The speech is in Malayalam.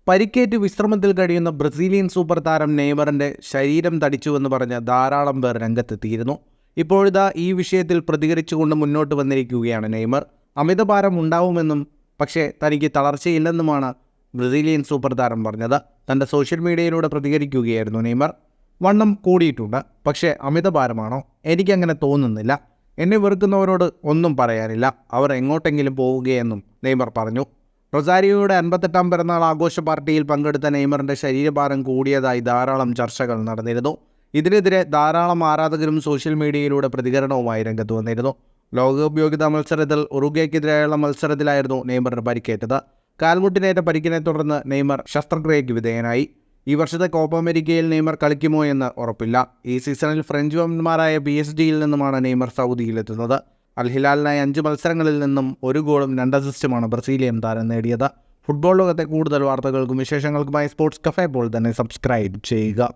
പരിക്കേറ്റ് വിശ്രമത്തിൽ കഴിയുന്ന ബ്രസീലിയൻ സൂപ്പർ താരം നെയ്മറിൻ്റെ ശരീരം തടിച്ചുവെന്ന് പറഞ്ഞ് ധാരാളം പേർ രംഗത്തെത്തിയിരുന്നു. ഇപ്പോഴിതാ ഈ വിഷയത്തിൽ പ്രതികരിച്ചുകൊണ്ട് മുന്നോട്ട് വന്നിരിക്കുകയാണ് നെയ്മർ. അമിതഭാരം ഉണ്ടാവുമെന്നും പക്ഷേ തനിക്ക് തളർച്ചയില്ലെന്നുമാണ് ബ്രസീലിയൻ സൂപ്പർ താരം പറഞ്ഞത്. തൻ്റെ സോഷ്യൽ മീഡിയയിലൂടെ പ്രതികരിക്കുകയായിരുന്നു നെയ്മർ. വണ്ണം കൂടിയിട്ടുണ്ട്, പക്ഷേ അമിതഭാരമാണോ? എനിക്കങ്ങനെ തോന്നുന്നില്ല. എന്നെ വെറുക്കുന്നവരോട് ഒന്നും പറയാനില്ല, അവർ എങ്ങോട്ടെങ്കിലും പോവുകയെന്നും നെയ്മർ പറഞ്ഞു. റൊസാരിയോയുടെ 58ാം പിറന്നാൾ ആഘോഷ പാർട്ടിയിൽ പങ്കെടുത്ത നെയ്മറിൻ്റെ ശരീരഭാരം കൂടിയതായി ധാരാളം ചർച്ചകൾ നടന്നിരുന്നു. ഇതിനെതിരെ ധാരാളം ആരാധകരും സോഷ്യൽ മീഡിയയിലൂടെ പ്രതികരണവുമായി രംഗത്ത് വന്നിരുന്നു. ലോകകപ്പ് യോഗ്യതാ മത്സരത്തിൽ ഉറുഗ്വേക്കെതിരെയുള്ള മത്സരത്തിലായിരുന്നു നെയ്മറിന് പരിക്കേറ്റത്. കാൽമുട്ടിനേറ്റ പരിക്കിനെ തുടർന്ന് നെയ്മർ ശസ്ത്രക്രിയയ്ക്ക് വിധേയനായി. ഈ വർഷത്തെ കോപ്പ അമേരിക്കയിൽ നെയ്മർ കളിക്കുമോ എന്ന് ഉറപ്പില്ല. ഈ സീസണിൽ ഫ്രഞ്ച് വമ്പന്മാരായ PSG-യിൽ നിന്നുമാണ് നെയ്മർ സൗദിയിലെത്തുന്നത്. അൽ ഹിലാലിനായി 5 മത്സരങ്ങളിൽ നിന്നും 1 ഗോളും 2 അസിസ്റ്റുമാണ് ബ്രസീലിയൻ താരം നേടിയത്. ഫുട്ബോൾ ലോകത്തെ കൂടുതൽ വാർത്തകൾക്കും വിശേഷങ്ങൾക്കുമായി സ്പോർട്സ് കഫേ ഇപ്പോൾ തന്നെ സബ്സ്ക്രൈബ് ചെയ്യുക.